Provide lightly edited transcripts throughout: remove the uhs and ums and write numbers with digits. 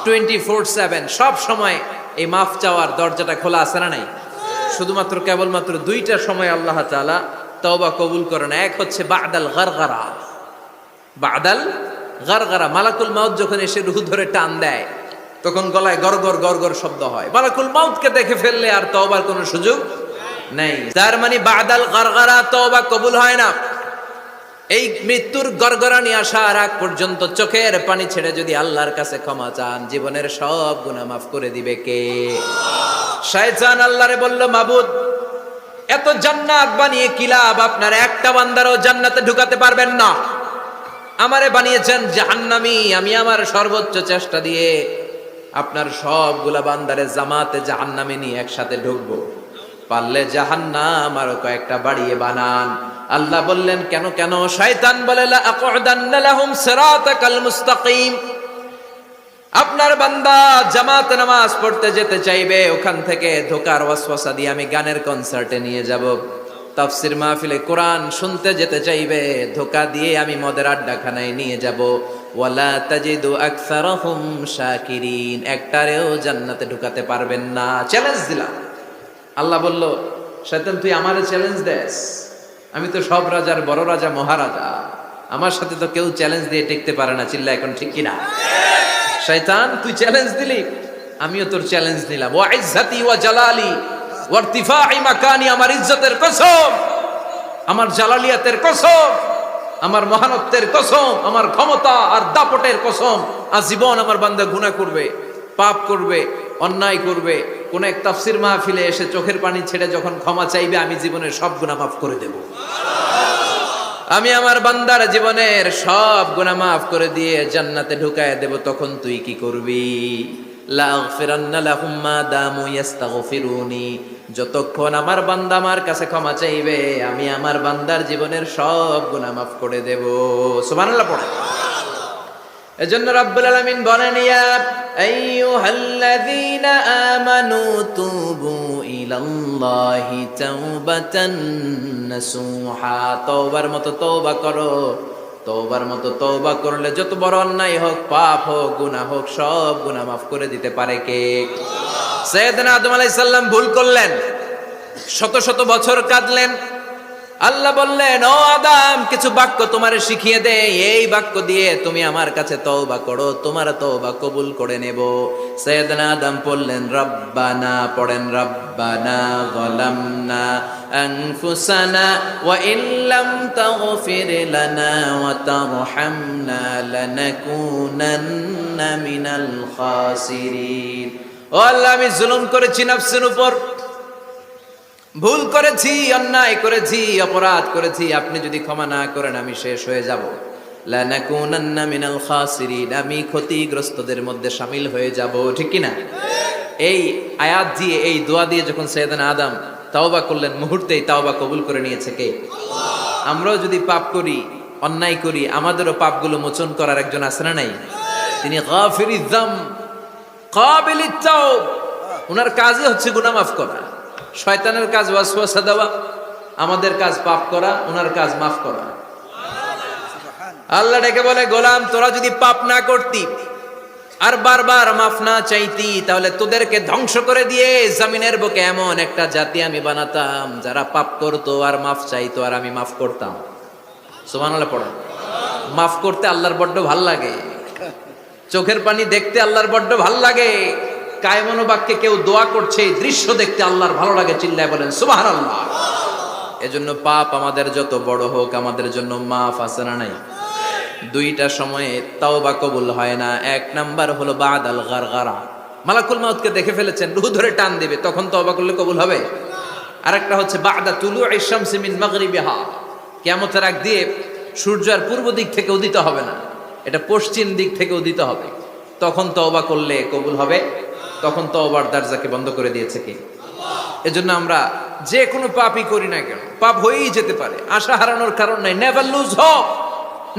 24/7 সব সময় এই মাফ চাওয়ার দরজাটা খোলা আছে না নাই? শুধুমাত্র কেবলমাত্র দুইটা সময় আল্লাহ তাআলা তওবা কবুল করেন। এক হচ্ছে বাদাল গারগারা, বাদাল গারগারা, মালাকুল মাউত যখন এসে রূহ ধরে টান দেয় তখন গলায় গরগর গরগর শব্দ হয়। মালাকুল মাউতকে দেখে ফেললে আর তওবার কোনো সুযোগ নেই। তার মানে বাদাল গারগারা তওবা কবুল হয় না। এই মৃত্যুর গরগরানি আসার আগ পর্যন্ত চোখের পানি ছেড়ে যদি আল্লাহর কাছে ক্ষমা চান, জীবনের সব গুনাহ মাফ করে দিবে কে? শয়তান আল্লাহরে বলল, মাবুদ এত জান্নাত বানিয়ে কি লাভ? আপনার একটা বান্দারও জান্নাতে ঢুকাতে পারবেন না। আমারে বানিয়েছেন জাহান্নামী, আমি আমার সর্বোচ্চ চেষ্টা দিয়ে আপনার সবগুলা বান্দারে জামাতে জাহান্নামে নিয়ে একসাথে ঢুকবো। পারলে জাহান্নাম আরো কয়েকটা বাড়িয়ে বানান। আল্লাহ বললেন, কেন কেন? শয়তান বলে, লা আকুদান্না লাহুম সিরাতাকাল মুস্তাকিম। আপনার বান্দা জামাতে নামাজ পড়তে যেতে চাইবে, ওখান থেকে ধোকার ওয়াসওয়াসা দিয়ে আমি গানের কনসার্টে নিয়ে যাব। তাফসীর মাহফিলে কোরআন শুনতে যেতে চাইবে, ধোকা দিয়ে আমি মদের আড্ডাখানায় নিয়ে যাব। ওয়ালা তাজিদু আকসারাহুম শাকিরিন, একটারেও জান্নাতে ঢুকাতে পারবেন না। চ্যালেঞ্জ দিলাম। আল্লাহ বলল, শয়তান তুই আমারে চ্যালেঞ্জ দেস? আমি তো সব রাজার বড় রাজা, মহারাজা। আমার সাথে তো কেউ চ্যালেঞ্জ দিয়ে টিকতে পারে না। চিল্লা এখন ঠিক কিনা? শয়তান তুই চ্যালেঞ্জ দিলি, আমিও তোর চ্যালেঞ্জ নিলাম। ওয়া ইজ্জতি ওয়া জালালি ওয়া ইরতিফাই মাকানি, আমার ইজ্জতের কসম, আমার জালালিয়াতের কসম, আমার মহানত্বের কসম, আমার ক্ষমতা আর দাপটের কসম, আজীবন আমার বান্দা গুনাহ করবে, পাপ করবে, অন্যায় করবে, কোন এক তাফসীর মাহফিলে এসে চোখের পানি ছেড়ে যখন ক্ষমা চাইবে, আমি জীবনের সব গুনাহ মাফ করে দেব। আমি আমার বান্দার জীবনের সব গুনাহ মাফ করে দিয়ে জান্নাতে ঢুকায় দেব। তখন তুই কি করবি? লা আগফিরান্না লাহুম মা দামু ইস্তাগফিরুনি, যতক্ষণ আমার বান্দা আমার কাছে ক্ষমা চাইবে, আমি আমার বান্দার জীবনের সব গুনাহ মাফ করে দেব। সুবহানাল্লাহ পড়ে। এজন্য রাব্বুল আলামিন বলেন, ইয়া আইয়ুহাল্লাযীনা আমানু তুবু ইলাল্লাহি তাওবাতান নাসুহা, তওবার মতো তওবা করো। তওবার মতো তওবা করলে যত বড় অন্যায় হোক, পাপ হোক, গুনাহ হোক, সব গুনাহ মাফ করে দিতে পারে কে? সাইয়েদনা আদম আলাইহিস সালাম ভুল করলেন, শত শত বছর কাঁদলেন। আল্লাহ বললেন, ও আদম, কিছু বাক্য তোমারে শিখিয়ে দে, এই বাক্য দিয়ে তুমি আমার কাছে তওবা করো, তোমার তওবা কবুল করে নেব। সাইয়েদনা আদম পড়লেন রব্বানা, পড়েন রব্বানা যালামনা আনফুসানা ওয়া ইল্লাম তাগফির লানা ওয়া তারহামনা লানাকুনান্না মিনাল খাসিরিন। ও আল্লাহ, আমি জুলুম করেছি নফসের উপর, ভুল করেছি, অন্যায় করেছি, অপরাধ করেছি। আপনি যদি ক্ষমা না করেন আমি শেষ হয়ে যাব। লানাকুনান্না মিনাল খাসিরিন, আমি ক্ষতিগ্রস্তদের মধ্যে শামিল হয়ে যাব। ঠিক কি না? এই আয়াত দিয়ে, এই দোয়া দিয়ে যখন সাইয়েদনা আদম তাওবা করলেন, মুহূর্তেই তাওবা কবুল করে নিয়েছে কে? আমরাও যদি পাপ করি, অন্যায় করি, আমাদেরও পাপগুলো মোচন করার একজন আছে না নাই? তিনি গাফিরিয যাম কাবিলিত তাওব। ওনার কাজই হচ্ছে গুনাহ মাফ করা। শয়তানের কাজ ওয়াসওয়াসা দেওয়া, আমাদের কাজ পাপ করা, ওনার কাজ মাফ করা। আল্লাহ ডেকে বলে, গোলাম তোরা যদি পাপ না করতি আর বারবার মাফ না চাইতি, তাহলে তোদেরকে ধ্বংস করে দিয়ে জমিনের বুকে এমন একটা জাতি আমি বানাতাম যারা পাপ করতো আর মাফ চাইতো, আর আমি মাফ করতাম। সুবহানাল্লাহ পড়ো। মাফ করতে আল্লাহর বড্ড ভাল লাগে, চোখের পানি দেখতে আল্লাহর বড্ড ভাল লাগে। কায়মনো বাক্যে কেউ দোয়া করছে, এই দৃশ্য দেখতে আল্লাহর ভালো লাগে। চিল্লায় বলেন সুবহানাল্লাহ। এজন্য পাপ আমাদের যত বড় হোক, আমাদের জন্য মাফ আছে না নাই? দুইটা সময়ে তাওবা কবুল হয় না। এক নাম্বার হলো বাদাল গারগারা, মালাকুল মাউতকে দেখে ফেলেছেন, রূহ ধরে টান দিবে, তখন তাওবা করলে কবুল হবে। আরেকটা হচ্ছে বাদা তুলুই শামসি মিন মাগরিবিহা, কিয়ামতের আগ দিয়ে সূর্য আর পূর্ব দিক থেকে উদিত হবে না, এটা পশ্চিম দিক থেকে উদিত হবে, তখন তওবা করলে কবুল হবে। তখন তওবার দরজাকে বন্ধ করে দিয়েছে কে? এজন্য আমরা যে কোনো পাপই করি না কেন, পাপ হয়েই যেতে পারে, আশা হারানোর কারণ নাই। Never lose hope,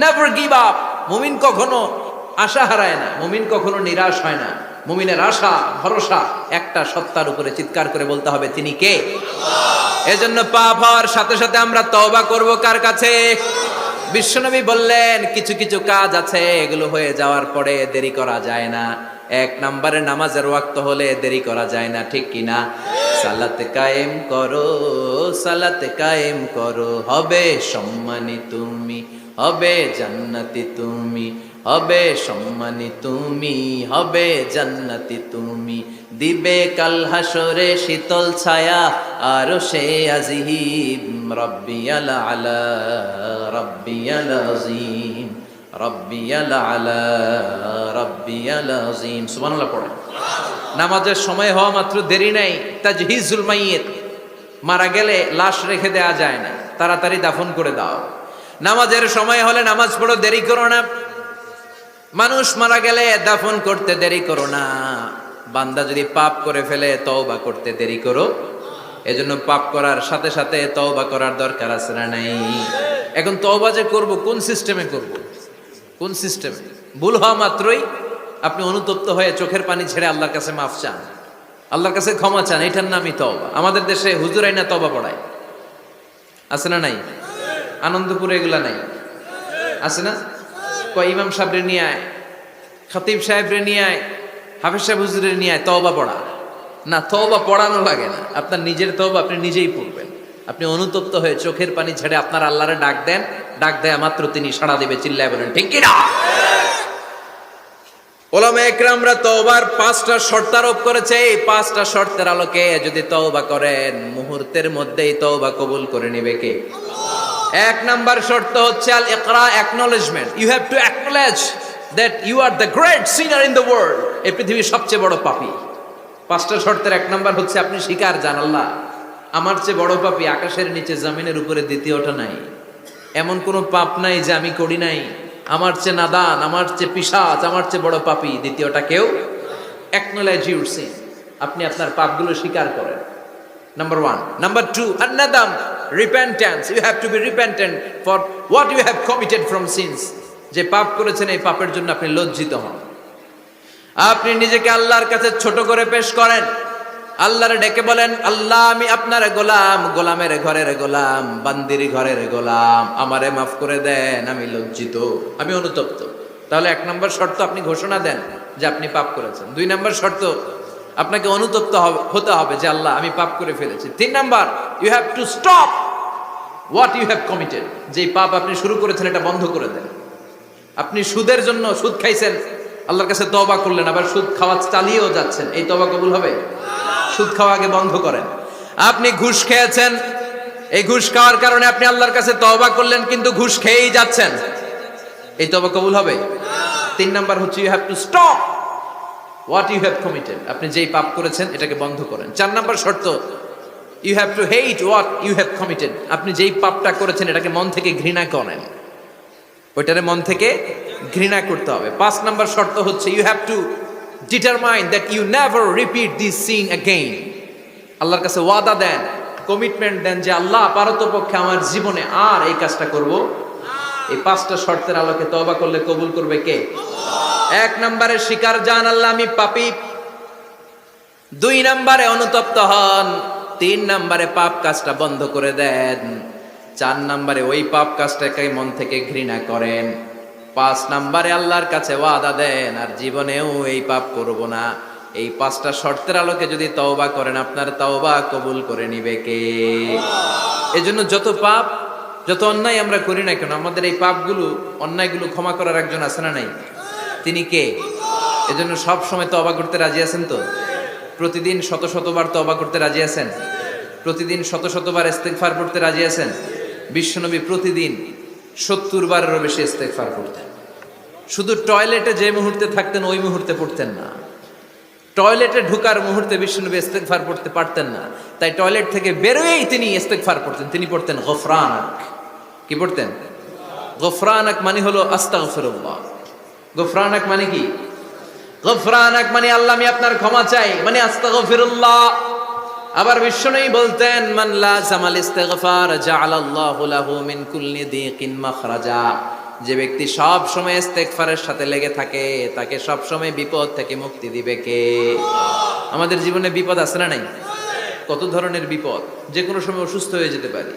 never give up. মুমিন কখনো আশা হারায় না, মুমিন কখনো নিরাশ হয় না। মুমিনের আশা ভরসা একটা সত্তার উপরে। চিৎকার করে বলতে হবে, তিনি কে? এজন্য পাপ হওয়ার সাথে সাথে আমরা তওবা করব কার কাছে? বিশ্বনবী বললেন, কিছু কিছু কাজ আছে, এগুলো হয়ে যাওয়ার পরে দেরি করা যায় না। এক নম্বরে নামাজের ওয়াক্ত হলে দেরি করা যায় না, ঠিক কিনা? সালাত কায়েম করো, সালাত কায়েম করো, হবে সম্মানী তুমি, হবে জান্নাতি তুমি, হবে সম্মানী তুমি, হবে জান্নাতি তুমি, দিবে কাল হাসরে শীতল ছায়া আর সে আজিম, রব্বিয়াল আলা রব্বিয়াল আযীম, রব্বিয়াল আলা রব্বিয়াল আযীম। সুবহানাল্লাহ পড়েন। নামাজের সময় হওয়া মাত্র দেরি নাই, তাজহিজুল মাইয়িত, মারা গেলে লাশ রেখে দেয়া যায় না, তাড়াতাড়ি দাফন করে দাও। নামাজের সময় হলে নামাজ পড়ো, দেরি করো না। মানুষ মারা গেলে দাফন করতে দেরি করো না। বান্দা যদি পাপ করে ফেলে তওবা করতে দেরি করো। এজন্য পাপ করার সাথে সাথে তওবা করার দরকার আছে না নাই? এখন তওবা যে করব, কোন সিস্টেমে করব? কোন সিস্টেমে? ভুল হওয়া মাত্রই আপনি অনুতপ্ত হয়ে চোখের পানি ছেড়ে আল্লাহর কাছে মাফ চান, আল্লাহর কাছে ক্ষমা চান, এটার নামই তওবা। আমাদের দেশে হুজুর আইনা তওবা পড়ায়, আছে না নাই? আনন্দপুরে এগুলা নাই, আছে না? কয় ইমাম সাহেবরে নিয়ে আয়, খতিব সাহেবরে নিয়ে আয়, হাফেজ সাহেব হুজুরের নিয়ে আয়, তওবা পড়া। না, তওবা পড়ানো লাগে না, আপনার নিজের তওবা আপনি নিজেই পড়বেন। আপনি অনুতপ্ত হয়ে চোখের পানি ছেড়ে আপনার আল্লাহরে ডাক দেন, ডাক দেয়া মাত্র তিনি সাড়া দিবে। চিল্লায় বলেন ঠিক কি না? ওলামা একরামরা তওবার 5টা শর্ত আরোপ করেছে। এই 5টা শর্তের আলোকে যদি তওবা করেন, মুহূর্তের মধ্যেই তওবা কবুল করে নেবে কে? এক নাম্বার শর্ত হচ্ছে আল ইকরা, acknowledgement. You have to acknowledge that you are the great sinner in the world. এই পৃথিবীর সবচেয়ে বড় পাপী। 5টা শর্তের এক নাম্বার হচ্ছে আপনি স্বীকার জান, আল্লাহ আমার চেয়ে বড় পাপী আকাশের নিচে জমিনের উপরে দ্বিতীয়টা নাই। এমন কোনো পাপ নাই যে আমি করি নাই। আমার চেয়ে নাদান, আমার চেয়ে পিশাচ, আমার চেয়ে বড় পাপী দ্বিতীয়টা কেউ। অ্যাকনলেজ ইউর সিন, আপনি আপনার পাপগুলো স্বীকার করেন। Number 1। Number 2, আন-নাদাম, repentance. You have to be repentant for what you have committed from sins. যে পাপ করেছেন এই পাপের জন্য আপনি লজ্জিত হন। আপনি নিজেকে আল্লাহর কাছে ছোট করে পেশ করেন, আল্লাহরে ডেকে বলেন, আল্লাহ আমি আপনার গোলাম, গোলামের ঘরের গোলাম, বান্দির ঘরের গোলাম, আমারে মাফ করে দেন, আমি লজ্জিত, আমি অনুতপ্ত। তাহলে 1 নম্বর শর্ত আপনি ঘোষণা দেন যে আপনি পাপ করেছেন। 2 নম্বর শর্ত আপনাকে অনুতপ্ত হতে হবে যে আল্লাহ আমি পাপ করে ফেলেছি। 3 number, you have to stop what you have committed. যে পাপ আপনি শুরু করেছেন এটা বন্ধ করে দেন। আপনি সুদের জন্য সুদ খাইছেন, আল্লাহর কাছে তওবা করলেন, আবার সুদ খাওয়া চালিয়েও যাচ্ছেন, এই তওবা কবুল হবে? সুদ খাওয়া আগে বন্ধ করেন। আপনি ঘুষ খেয়েছেন, এই ঘুষ খাওয়ার কারণে আপনি আল্লাহর কাছে তওবা করলেন, কিন্তু ঘুষ খেয়েই যাচ্ছেন, এই তওবা কবুল হবে? 3 নাম্বার হচ্ছে you have to stop what you have committed. আপনি যেই পাপ করেছেন এটাকে বন্ধ করেন। 4 নাম্বার শর্ত, you have to hate what you have committed. আপনি যেই পাপটা করেছেন এটাকে মন থেকে ঘৃণা করেন, ওইটারে মন থেকে ঘৃণা করতে হবে। 5 নাম্বার শর্ত হচ্ছে you have to determine that you never repeat this sin again. আল্লাহর কাছে ওয়াদা দেন, কমিটমেন্ট দেন যে আল্লাহ পারতপক্ষে আমার জীবনে আর এই কাজটা করব। এই 5টা শর্তের আলোকে তওবা করলে কবুল করবে কে? 1 নম্বরে স্বীকার জান, আল্লাহ আমি পাপী। 2 নম্বরে অনুতপ্ত হন। 3 নম্বরে পাপ কাজটা বন্ধ করে দেন। 4 নম্বরে ওই পাপ কাজটাকে মন থেকে ঘৃণা করেন। 5 নম্বরে আল্লাহর কাছে ওয়াদা দেন আর জীবনেও এই পাপ করব না। এই 5টা শর্তের আলোকে যদি তওবা করেন, আপনার তওবা কবুল করে নিবে কে? এজন্য যত পাপ, যত অন্যায় আমরা করি না কেন, আমাদের এই পাপগুলো, অন্যায়গুলো ক্ষমা করার একজন আছে না নাই? তিনি কে? এজন্য সব সময় তওবা করতে রাজি আছেন তো? প্রতিদিন শত শতবার তওবা করতে রাজি আছেন? প্রতিদিন শত শতবার ইস্তেগফার করতে রাজি আছেন? বিশ্বনবী প্রতিদিন 70 বারেরও বেশি ইস্তেগফার করতেন। শুধু টয়লেটে যে মুহূর্তে থাকতেন ওই মুহূর্তে পড়তেন না। টয়লেটে ঢোকার মুহূর্তে বিশ্বনবী ইস্তেগফার পড়তে পারতেন না, তাই টয়লেট থেকে বেরোয়েই তিনি ইস্তেগফার পড়তেন। তিনি পড়তেন গফরানাক। কি পড়তেন? গফরানাক মানে হলো আস্তাগফিরুল্লাহ। গফরানাক মানে কি? গফরানাক মানে আল্লাহ আমি আপনার ক্ষমা চাই, মানে আস্তাগফিরুল্লাহ। আবার বিশ্বনবী বলতেন, মান লাযামাল ইস্তিগফার জাআলাল্লাহু লাহু মিন কুল্লি দীকিন মাখরাজা। যে ব্যক্তি সব সময় ইস্তেগফারের সাথে লেগে থাকে, তাকে সব সময় বিপদ থেকে মুক্তি দিবে কে? আমাদের জীবনে বিপদ আছে না নাই? কত ধরনের বিপদ। যে কোনো সময় অসুস্থ হয়ে যেতে পারি,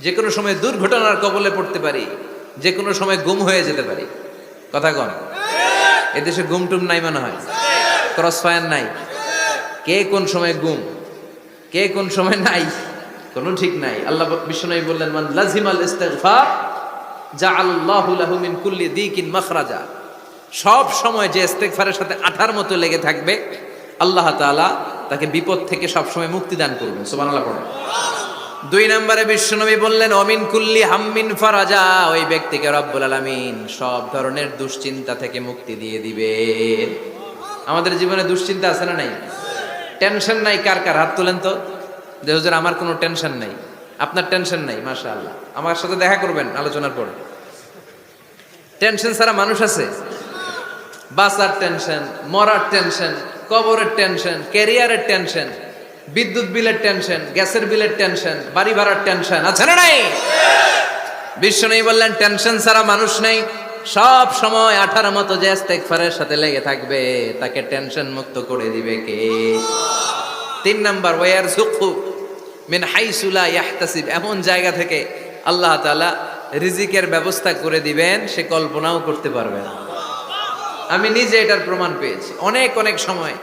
যে কোনো সময় দুর্ঘটনার কবলে পড়তে পারি, যে কোনো সময় গুম হয়ে যেতে পারি। কথা কন, এদেশে গুম টুম নাই মনে হয়? ক্রস ফায়ার নাই, কে কোন সময় গুম, কে কোন সময় নাই, কোনো ঠিক নাই। আল্লাহ বিশ্বনবী বললেন, মান লাজিমাল ইস্তিগফার জাআলাল্লাহু লাহু মিন কুল্লি দিকিন মাখরাজা। সব সময় যে ইস্তিগফারের সাথে আঠার মতো লেগে থাকবে, আল্লাহ তাআলা তাকে বিপদ থেকে সব সময় মুক্তি দান করবেন। সুবহানাল্লাহ পড়েন। 2 নম্বরে বিশ্বনবী বললেন, অমিন কুল্লি হাম্মিন ফারাজা, ওই ব্যক্তিকে রব্বুল আলামিন সব ধরনের দুশ্চিন্তা থেকে মুক্তি দিয়ে দিবেন। আমাদের জীবনে দুশ্চিন্তা আছে না নাই? টেনশন নাই কার কার? হাত তোলেন তো, যে হুজুর আমার কোনো টেনশন নাই। আপনার টেনশন নাই, মাশাআল্লাহ। আমার সাথে দেখা করবেন আলোচনার পরে। টেনশন ছাড়া মানুষ আছে? বাসার টেনশন, মরার টেনশন, কবরের টেনশন, ক্যারিয়ারের টেনশন, বিদ্যুৎ বিলের টেনশন, গ্যাসের বিলের টেনশন, বাড়ি ভাড়ার টেনশন আছে না নাই? বিশ্বনবী বললেন, টেনশন ছাড়া মানুষ নেই। সব সময় 18 মতো যে ইস্তিগফারের সাথে লেগে থাকবে, তাকে টেনশন মুক্ত করে দিবে কে? 3 নাম্বার, ওয়ারযুকহু মিন হাইসু লা ইয়াহতাসিব, এমন জায়গা থেকে আল্লাহ তাআলা রিজিকের ব্যবস্থা করে দিবেন, সে কল্পনাও করতে পারবে না। আমি নিজে এটার প্রমাণ পেয়েছি। অনেক অনেক সময়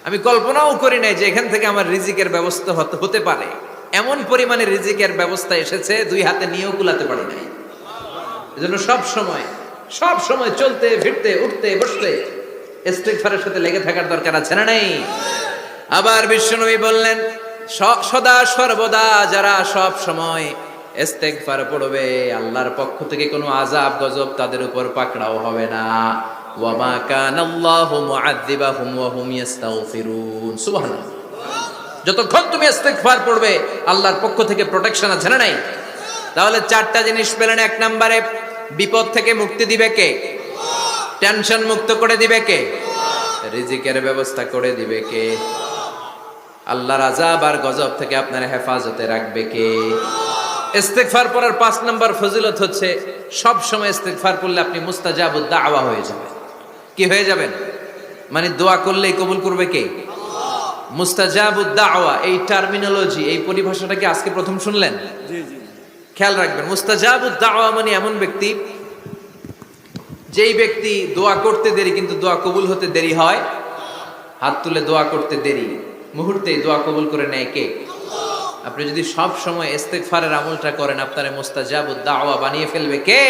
আমি কল্পনাও করি নাই যে এখান থেকে আমার রিজিকের ব্যবস্থা হতে পারে। এমন পরিমাণে রিজিকের ব্যবস্থা এসেছে, 2 হাতে নিয়েও কুলাতে পারি নাই। এজন্য সব সময় চলতে ফিরতে উঠতে বসতে ইস্তিগফারের সাথে লেগে থাকার দরকার আছে না নাই? আবার বিশ্বনবী বললেন, সদা সর্বদা যারা সব সময় ইস্তিগফার পড়বে, আল্লাহর পক্ষ থেকে কোনো আযাব গজব তাদের উপর পাকড়াও হবে না। ওয়া মা কানাল্লাহু মুআযযিবাহুম ওয়া হুম ইস্তাগফিরুন। সুবহানাল্লাহ। যতক্ষণ তুমি ইস্তিগফার পড়বে, আল্লাহর পক্ষ থেকে প্রোটেকশন আছে না নাই? তাহলে 4টা জিনিস পেলেন। 1 নম্বরে, বিপদ থেকে মুক্তি দিবে কে? টেনশন মুক্ত করে দিবে কে? রিজিকের ব্যবস্থা করে দিবে কে? আল্লাহর আযাব আর গজব থেকে আপনার হেফাজতে রাখবে কে? ইস্তিগফার পড়ার 5 নম্বর ফজিলত হচ্ছে, সব সময় ইস্তিগফার পড়লে আপনি মুস্তাজাবুদ দাওয়া হয়ে যাবেন। কি হয়ে যাবেন? মানে দোয়া করলেই কবুল করবে কে? মুস্তাজাবুদ দাওয়া, এই টার্মিনোলজি, এই পরিভাষাটা কি আজকে প্রথম শুনলেন? জি জি, খেয়াল রাখবেন। মুস্তাজাবুদ দাওয়া মানে এমন ব্যক্তি, যেই ব্যক্তি দোয়া করতে দেরি কিন্তু দোয়া কবুল হতে দেরি হয়। হাত তুলে দোয়া করতে দেরি, মুহূর্তেই দোয়া কবুল করে নেয় কে? আপনি যদি সব সময় ইস্তিগফারের আমলটা করেন, আপনার মুস্তাজাবুদ দাওয়া বানিয়ে ফেলবে কে?